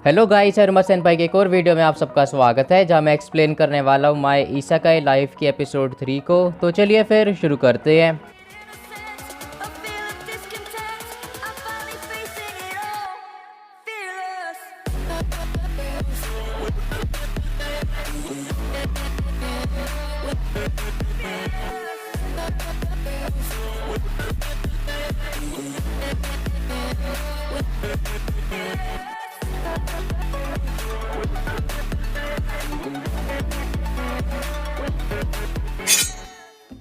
Hello guys, Hermes सेनपाई के एक और वीडियो में आप सबका स्वागत है, जहां मैं एक्सप्लेन करने वाला हूं माय इसेकाई लाइफ की एपिसोड 3 को। तो चलिए फिर शुरू करते हैं।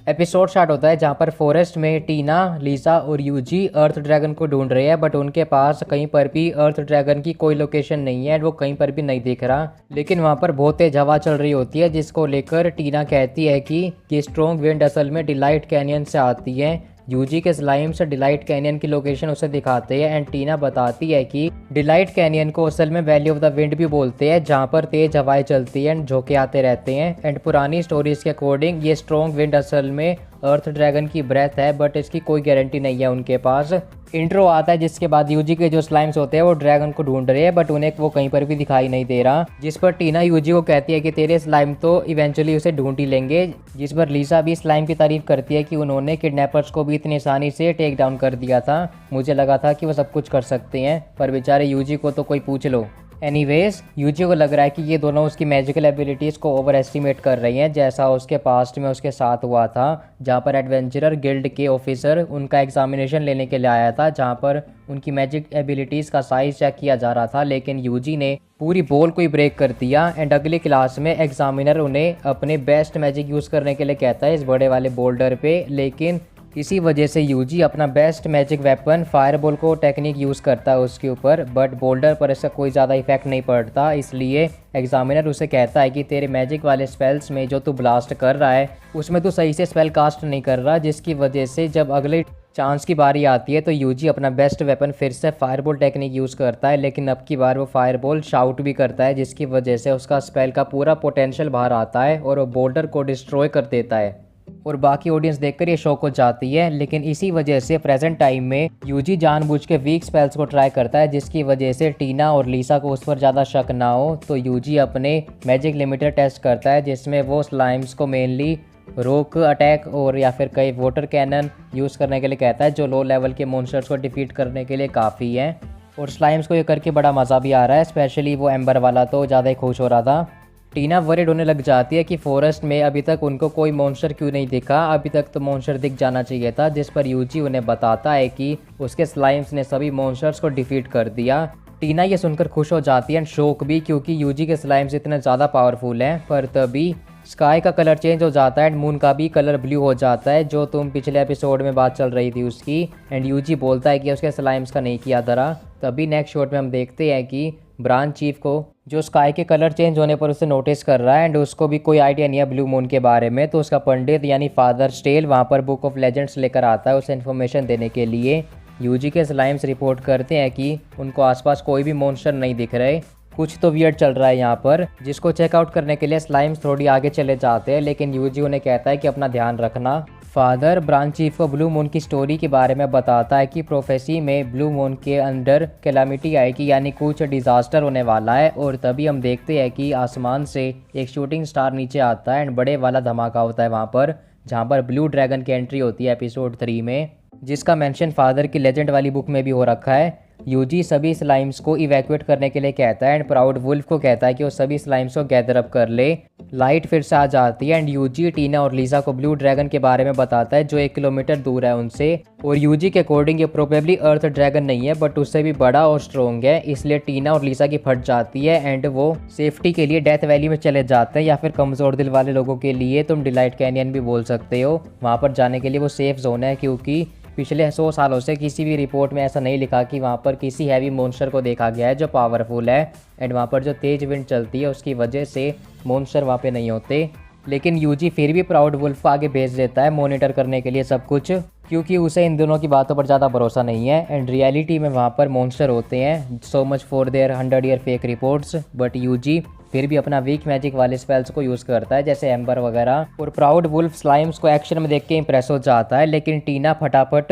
एपिसोड स्टार्ट होता है जहाँ पर फॉरेस्ट में टीना, लीसा और यूजी अर्थ ड्रैगन को ढूंढ रहे हैं, बट उनके पास कहीं पर भी अर्थ ड्रैगन की कोई लोकेशन नहीं है एंड वो कहीं पर भी नहीं दिख रहा। लेकिन वहाँ पर बहुत तेज हवा चल रही होती है, जिसको लेकर टीना कहती है कि स्ट्रॉन्ग विंड असल में डिलाइट कैनियन से आती है। यूजी के स्लाइम से डिलाइट कैनियन की लोकेशन उसे दिखाते हैं एंड टीना बताती है कि डिलाइट कैनियन को असल में वैली ऑफ द विंड भी बोलते हैं, जहाँ पर तेज हवाएं चलती हैं एंड झोंके आते रहते हैं। एंड पुरानी स्टोरीज के अकॉर्डिंग ये स्ट्रॉन्ग विंड असल में अर्थ ड्रैगन की ब्रेथ है, बट इसकी कोई गारंटी नहीं है उनके पास। इंट्रो आता है जिसके बाद यूजी के जो स्लाइम्स होते हैं वो ड्रैगन को ढूंढ रहे हैं, बट उन्हें वो कहीं पर भी दिखाई नहीं दे रहा। जिस पर टीना यूजी को कहती है कि तेरे स्लाइम तो इवेंचुअली उसे ढूंढ ही लेंगे। जिस पर लीसा भी स्लाइम की तारीफ करती है कि उन्होंने किडनैपर्स को भी इतनी आसानी से टेक डाउन कर दिया था। मुझे लगा था कि वो सब कुछ कर सकते हैं, पर बेचारे यूजी को तो कोई पूछ लो। एनीवेज, यूजी को लग रहा है कि ये दोनों उसकी मैजिकल एबिलिटीज़ को ओवर एस्टिमेट कर रही हैं, जैसा उसके पास्ट में उसके साथ हुआ था, जहाँ पर एडवेंचरर गिल्ड के ऑफिसर उनका एग्जामिनेशन लेने के लिए आया था, जहाँ पर उनकी मैजिक एबिलिटीज़ का साइज चेक किया जा रहा था। लेकिन यूजी ने पूरी बॉल को ही ब्रेक कर दिया एंड अगली क्लास में एग्जामिनर उन्हें अपने बेस्ट मैजिक यूज़ करने के लिए कहता है इस बड़े वाले बोल्डर पे। लेकिन इसी वजह से यूजी अपना बेस्ट मैजिक वेपन फायरबॉल को टेक्निक यूज़ करता है उसके ऊपर, बट बोल्डर पर इसका कोई ज़्यादा इफेक्ट नहीं पड़ता। इसलिए एग्जामिनर उसे कहता है कि तेरे मैजिक वाले स्पेल्स में जो तू ब्लास्ट कर रहा है उसमें तू सही से स्पेल कास्ट नहीं कर रहा, जिसकी वजह से जब अगले चांस की बारी आती है तो यूजी अपना बेस्ट वेपन फिर से फायरबॉल टेक्निक यूज़ करता है। लेकिन अब की बार वो फायरबॉल शाउट भी करता है, जिसकी वजह से उसका स्पेल का पूरा पोटेंशियल बाहर आता है और वो बोल्डर को डिस्ट्रॉय कर देता है और बाकी ऑडियंस देखकर ये शॉक हो जाती है। लेकिन इसी वजह से प्रेजेंट टाइम में यूजी जानबूझ के वीक स्पेल्स को ट्राई करता है, जिसकी वजह से टीना और लीसा को उस पर ज़्यादा शक ना हो। तो यूजी अपने मैजिक लिमिटर टेस्ट करता है, जिसमें वो स्लाइम्स को मेनली रोक अटैक और या फिर कई वाटर कैनन यूज़ करने के लिए कहता है, जो लो लेवल के मॉन्स्टर्स को डिफीट करने के लिए काफ़ी है। और स्लाइम्स को ये करके बड़ा मज़ा भी आ रहा है, स्पेशली वो एम्बर वाला तो ज़्यादा ही खुश हो रहा था। टीना वरीड होने लग जाती है कि फॉरेस्ट में अभी तक उनको कोई मॉन्स्टर क्यों नहीं दिखा, अभी तक तो मॉन्स्टर दिख जाना चाहिए था। जिस पर यूजी उन्हें बताता है कि उसके स्लाइम्स ने सभी मॉन्स्टर्स को डिफीट कर दिया। टीना ये सुनकर खुश हो जाती है एंड शौक भी, क्योंकि यूजी के स्लाइम्स इतने ज़्यादा पावरफुल हैं। पर तभी स्काई का कलर चेंज हो जाता है एंड मून का भी कलर ब्लू हो जाता है, जो तुम पिछले एपिसोड में बात चल रही थी उसकी। एंड यूजी बोलता है कि उसके स्लाइम्स का नहीं किया धरा। तभी नेक्स्ट शॉट में हम देखते हैं कि ब्रांच चीफ को जो स्काई के कलर चेंज होने पर उसे नोटिस कर रहा है एंड उसको भी कोई आइडिया नहीं है ब्लू मून के बारे में। तो उसका पंडित यानी फादर स्टेल वहाँ पर बुक ऑफ लेजेंड्स लेकर आता है उसे इन्फॉर्मेशन देने के लिए। यूजी के स्लाइम्स रिपोर्ट करते हैं कि उनको आसपास कोई भी मॉन्स्टर नहीं दिख रहे, कुछ तो वियर्ड चल रहा है यहाँ पर, जिसको चेकआउट करने के लिए स्लाइम्स थोड़ी आगे चले जाते हैं। लेकिन यूजी उन्हें कहता है कि अपना ध्यान रखना। फादर ब्रांच चीफ को ब्लू मून की स्टोरी के बारे में बताता है कि प्रोफेसी में ब्लू मून के अंदर कैलामिटी आएगी, यानी कुछ डिजास्टर होने वाला है। और तभी हम देखते हैं कि आसमान से एक शूटिंग स्टार नीचे आता है एंड बड़े वाला धमाका होता है वहाँ पर, जहाँ पर ब्लू ड्रैगन की एंट्री होती है एपिसोड 3 में, जिसका मेंशन फादर की लेजेंड वाली बुक में भी हो रखा है। यूजी सभी स्लाइम्स को इवैक्यूएट करने के लिए कहता है एंड प्राउड वुल्फ को कहता है कि वो सभी स्लाइम्स को गैदर अप कर ले। लाइट फिर से आ जाती है एंड यूजी टीना और लीसा को ब्लू ड्रैगन के बारे में बताता है, जो 1 किलोमीटर दूर है उनसे। और यूजी के अकॉर्डिंग ये प्रोबेबली अर्थ ड्रैगन नहीं है, बट उससे भी बड़ा और स्ट्रॉन्ग है। इसलिए टीना और लीसा की फट जाती है एंड वो सेफ्टी के लिए डेथ वैली में चले जाते हैं, या फिर कमज़ोर दिल वाले लोगों के लिए तुम डिलाइट कैनियन भी बोल सकते हो। वहाँ पर जाने के लिए वो सेफ जोन है, क्योंकि पिछले 100 सालों से किसी भी रिपोर्ट में ऐसा नहीं लिखा कि वहाँ पर किसी हैवी मॉन्स्टर को देखा गया है जो पावरफुल है। एंड वहाँ पर जो तेज विंड चलती है उसकी वजह से मॉन्स्टर वहाँ पे नहीं होते। लेकिन यूजी फिर भी प्राउड वुल्फ को आगे भेज देता है मॉनिटर करने के लिए सब कुछ, क्योंकि उसे इन दोनों की बातों पर ज़्यादा भरोसा नहीं है। एंड रियलिटी में वहाँ पर मॉन्स्टर होते हैं, so much for their 100 year fake reports. But यूजी फिर भी अपना वीक मैजिक वाले स्पेल्स को यूज़ करता है, जैसे एम्बर वगैरह। और प्राउड वुल्फ स्लाइम्स को एक्शन में देख के इंप्रेस हो जाता है। लेकिन टीना फटाफट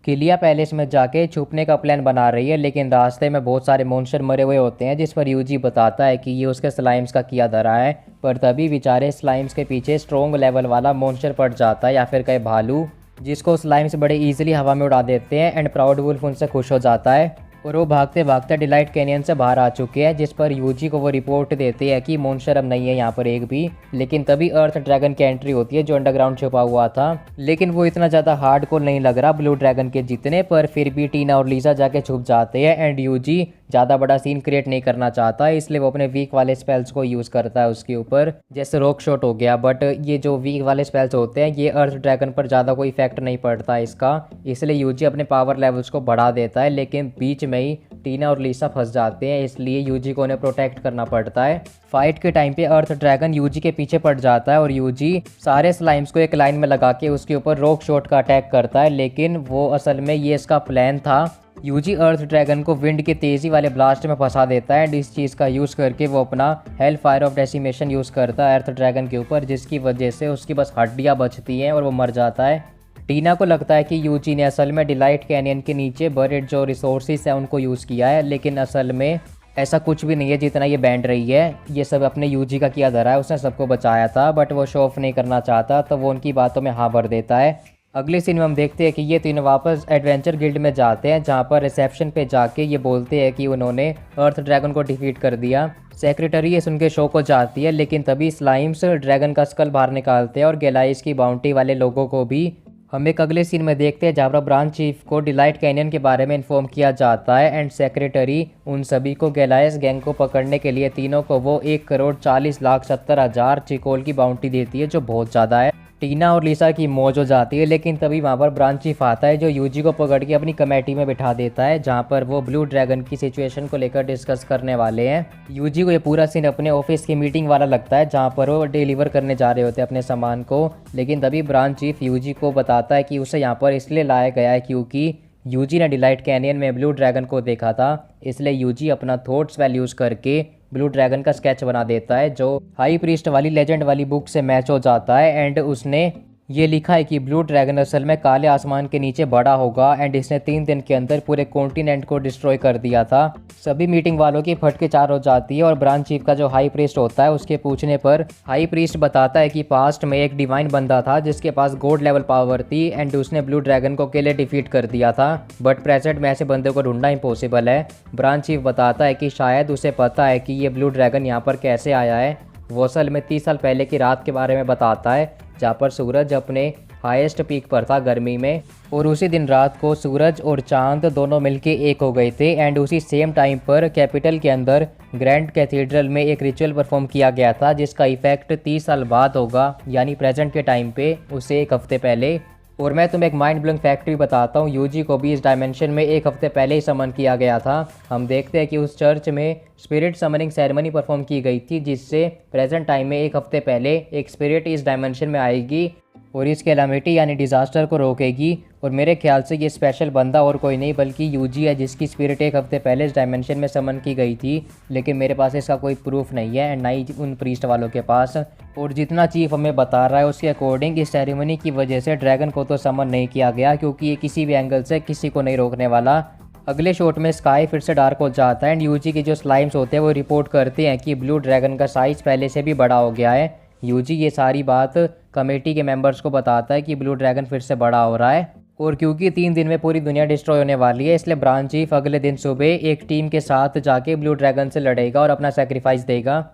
किलिया पैलेस में जाके छुपने का प्लान बना रही है, लेकिन रास्ते में बहुत सारे मॉन्स्टर मरे हुए होते हैं जिस पर यूजी बताता है कि ये उसके स्लाइम्स का किया धरा है। पर तभी बेचारे स्लाइम्स के पीछे स्ट्रॉन्ग लेवल वाला मॉन्स्टर पड़ जाता है या फिर कहे भालू, जिसको स्लाइम्स बड़े इजीली हवा में उड़ा देते हैं एंड प्राउड वुल्फ उनसे खुश हो जाता है और वो भागते भागते डिलाइट कैनियन से बाहर आ चुके हैं, जिस पर यूजी को वो रिपोर्ट देते हैं कि मॉन्स्टर अब नहीं है यहाँ पर एक भी। लेकिन तभी अर्थ ड्रैगन की एंट्री होती है जो अंडरग्राउंड छुपा हुआ था, लेकिन वो इतना ज़्यादा हार्डकोर नहीं लग रहा ब्लू ड्रैगन के जितने, पर फिर भी टीना और लीसा जाके छुप जाते हैं एंड यूजी ज़्यादा बड़ा सीन क्रिएट नहीं करना चाहता, इसलिए वो अपने वीक वाले स्पेल्स को यूज़ करता है उसके ऊपर, जैसे रॉक शॉट हो गया। बट ये जो वीक वाले स्पेल्स होते हैं ये अर्थ ड्रैगन पर ज़्यादा कोई इफेक्ट नहीं पड़ता इसका, इसलिए यूजी अपने पावर लेवल्स को बढ़ा देता है। लेकिन बीच में ही टीना और लीसा फंस जाते हैं, इसलिए यूजी को उन्हें प्रोटेक्ट करना पड़ता है। फाइट के टाइम पे अर्थ ड्रैगन यूजी के पीछे पड़ जाता है और यूजी सारे स्लाइम्स को एक लाइन में लगा के उसके ऊपर रॉक शॉट का अटैक करता है, लेकिन वो असल में ये इसका प्लान था। यूजी अर्थ ड्रैगन को विंड के तेज़ी वाले ब्लास्ट में फंसा देता है एंड इस चीज़ का यूज़ करके वो अपना hello fire of decimation use करता है अर्थ ड्रैगन के ऊपर, जिसकी वजह से उसकी बस हड्डियाँ बचती हैं और वो मर जाता है। टीना को लगता है कि यूजी ने असल में डिलाइट कैनियन के नीचे बरिड जो रिसोर्सेज है उनको यूज़ किया है, लेकिन असल में ऐसा कुछ भी नहीं है जितना ये बैंड रही है। ये सब अपने यूजी का किया धरा है, उसने सबको बचाया था, बट वो शो ऑफ नहीं करना चाहता, तो वो उनकी बातों में हाँ भर देता है। अगले सीन में हम देखते हैं कि ये तीनों वापस एडवेंचर गिल्ड में जाते हैं, जहाँ पर रिसेप्शन पे जाके ये बोलते हैं कि उन्होंने अर्थ ड्रैगन को डिफीट कर दिया। सेक्रेटरी ये सुन के शो को जाती है, लेकिन तभी स्लाइम्स ड्रैगन का स्कल बाहर निकालते हैं और गैलाइस की बाउंटी वाले लोगों को भी हम एक अगले सीन में देखते हैं जहाँ पर ब्रांच चीफ को डिलाइट कैनियन के बारे में इन्फॉर्म किया जाता है एंड सेक्रेटरी उन सभी को गैलाइस गैंग को पकड़ने के लिए तीनों को वो 1,40,70,000 चिकोल की बाउंटी देती है, जो बहुत ज़्यादा है। टीना और लीसा की मौज हो जाती है, लेकिन तभी वहाँ पर ब्रांच चीफ आता है जो यूजी को पकड़ के अपनी कमेटी में बिठा देता है, जहाँ पर वो ब्लू ड्रैगन की सिचुएशन को लेकर डिस्कस करने वाले हैं। यूजी को ये पूरा सीन अपने ऑफिस की मीटिंग वाला लगता है, जहाँ पर वो डिलीवर करने जा रहे होते हैं अपने सामान को, लेकिन तभी ब्रांच चीफ यूजी को बताता है कि उसे यहाँ पर इसलिए लाया गया है क्योंकि यूजी ने डिलाइट कैनियन में ब्लू ड्रैगन को देखा था, इसलिए यूजी अपना थॉट स्पेल यूज़ करके ब्लू ड्रैगन का स्केच बना देता है जो हाई प्रीस्ट वाली लेजेंड वाली बुक से मैच हो जाता है एंड उसने ये लिखा है कि ब्लू ड्रैगन असल में काले आसमान के नीचे बड़ा होगा एंड इसने 3 दिन के अंदर पूरे कॉन्टिनेंट को डिस्ट्रॉय कर दिया था। सभी मीटिंग वालों की फटके चार हो जाती है और ब्रांच चीफ का जो हाई प्रीस्ट होता है उसके पूछने पर हाई प्रीस्ट बताता है कि पास्ट में एक डिवाइन बंदा था जिसके पास गॉड लेवल पावर थी एंड उसने ब्लू ड्रैगन को अकेले डिफीट कर दिया था, बट प्रेजेंट में ऐसे बंदे को ढूंढना इम्पॉसिबल है। ब्रांच चीफ बताता है कि शायद उसे पता है कि ये ब्लू ड्रैगन यहाँ पर कैसे आया है। वो असल में 30 साल पहले की रात के बारे में बताता है जहाँ पर सूरज अपने हाईएस्ट पीक पर था गर्मी में, और उसी दिन रात को सूरज और चांद दोनों मिलके एक हो गए थे एंड उसी सेम टाइम पर कैपिटल के अंदर ग्रैंड कैथीड्रल में एक रिचुअल परफॉर्म किया गया था जिसका इफेक्ट 30 साल बाद होगा, यानी प्रेजेंट के टाइम पे उससे 1 हफ्ते पहले। और मैं तुम्हें एक माइंड ब्लोइंग फैक्ट भी बताता हूँ, यूजी को भी इस डायमेंशन में 1 हफ्ते पहले ही समन किया गया था। हम देखते हैं कि उस चर्च में स्पिरिट समनिंग सेरेमनी परफॉर्म की गई थी जिससे प्रेजेंट टाइम में 1 हफ्ते पहले एक स्पिरिट इस डायमेंशन में आएगी और इस कैलामिटी यानी डिज़ास्टर को रोकेगी। और मेरे ख्याल से ये स्पेशल बंदा और कोई नहीं बल्कि यूजी है जिसकी स्पिरिट 1 हफ्ते पहले इस डायमेंशन में समन की गई थी, लेकिन मेरे पास इसका कोई प्रूफ नहीं है एंड ना ही उन प्रीस्ट वालों के पास। और जितना चीफ हमें बता रहा है उसके अकॉर्डिंग इस सेरेमनी की वजह से ड्रैगन को तो समन नहीं किया गया क्योंकि ये किसी भी एंगल से किसी को नहीं रोकने वाला। अगले शॉट में स्काई फिर से डार्क हो जाता है एंड यूजी के जो स्लाइम्स होते हैं वो रिपोर्ट करते हैं कि ब्लू ड्रैगन का साइज़ पहले से भी बड़ा हो गया है। यूजी ये सारी बात कमेटी के मेंबर्स को बताता है कि ब्लू ड्रैगन फिर से बड़ा हो रहा है, और क्योंकि 3 दिन में पूरी दुनिया डिस्ट्रॉय होने वाली है इसलिए ब्रांच चीफ अगले दिन सुबह एक टीम के साथ जाके ब्लू ड्रैगन से लड़ेगा और अपना सेक्रीफाइस देगा।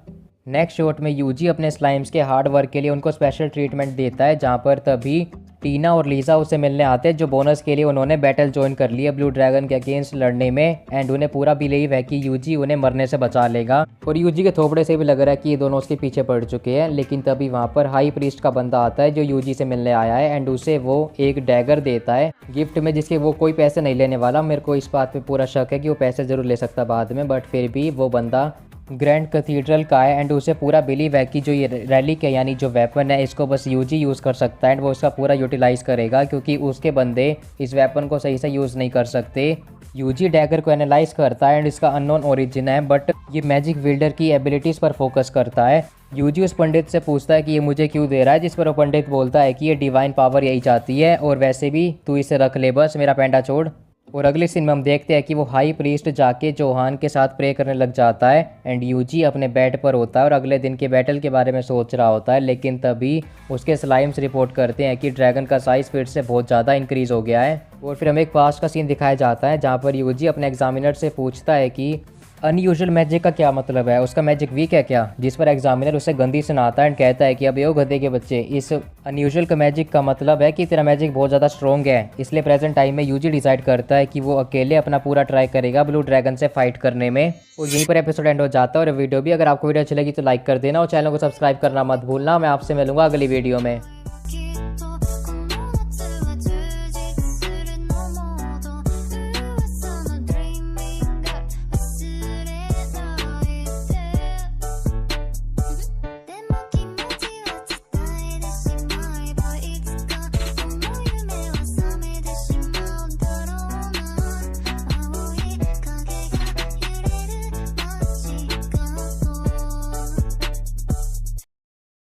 नेक्स्ट शॉट में यूजी अपने स्लाइम्स के हार्ड वर्क के लिए उनको स्पेशल ट्रीटमेंट देता है, जहाँ पर तभी टीना और लीसा उसे मिलने आते हैं जो बोनस के लिए उन्होंने बैटल ज्वाइन कर लिया ब्लू ड्रैगन के अगेंस्ट लड़ने में एंड उन्हें पूरा बिलीव है कि यूजी उन्हें मरने से बचा लेगा। और यूजी के थोपड़े से भी लग रहा है कि ये दोनों उसके पीछे पड़ चुके हैं, लेकिन तभी वहाँ पर हाई प्रीस्ट का बंदा आता है जो यूजी से मिलने आया है एंड उसे वो एक डैगर देता है गिफ्ट में, जिसके वो कोई पैसे नहीं लेने वाला। मेरे को इस बात पर पूरा शक है कि वो पैसे ज़रूर ले सकता बाद में, बट फिर भी वो बंदा ग्रैंड कैथीड्रल का है एंड उसे पूरा बिलीव है कि जो ये रैलिक है यानी जो वेपन है इसको बस यूजी यूज़ कर सकता है एंड वो इसका पूरा यूटिलाइज़ करेगा क्योंकि उसके बंदे इस वेपन को सही से यूज़ नहीं कर सकते। यूजी डैगर को एनालाइज करता है एंड इसका अननोन ओरिजिन है, बट ये मैजिक विल्डर की एबिलिटीज़ पर फोकस करता है। यूजी उस पंडित से पूछता है कि ये मुझे क्यों दे रहा है, जिस पर वो पंडित बोलता है कि ये डिवाइन पावर यही चाहती है और वैसे भी तू इसे रख ले, बस मेरा पैंडा छोड़। और अगले सीन में हम देखते हैं कि वो हाई प्रीस्ट जाके जोहान के साथ प्रे करने लग जाता है एंड यूजी अपने बेड पर होता है और अगले दिन के बैटल के बारे में सोच रहा होता है, लेकिन तभी उसके स्लाइम्स रिपोर्ट करते हैं कि ड्रैगन का साइज फिर से बहुत ज़्यादा इंक्रीज़ हो गया है। और फिर हमें एक पास्ट का सीन दिखाया जाता है जहाँ पर यूजी अपने एग्जामिनर से पूछता है कि अनयूजुअल मैजिक का क्या मतलब है, उसका मैजिक वीक है क्या, जिस पर एग्जामिनर उसे गंदी सुनाता है एंड कहता है कि अब यो गधे के बच्चे, इस अनयूजुअल का मैजिक का मतलब है कि तेरा मैजिक बहुत ज़्यादा स्ट्रॉन्ग है। इसलिए प्रेजेंट टाइम में यूजी डिसाइड करता है कि वो अकेले अपना पूरा ट्राई करेगा ब्लू ड्रैगन से फाइट करने में। और यहीं पर एपिसोड एंड हो जाता है। और वीडियो भी अगर आपको वीडियो अच्छी लगी तो लाइक कर देना और चैनल को सब्सक्राइब करना मत भूलना। मैं आपसे मिलूंगा अगली वीडियो में।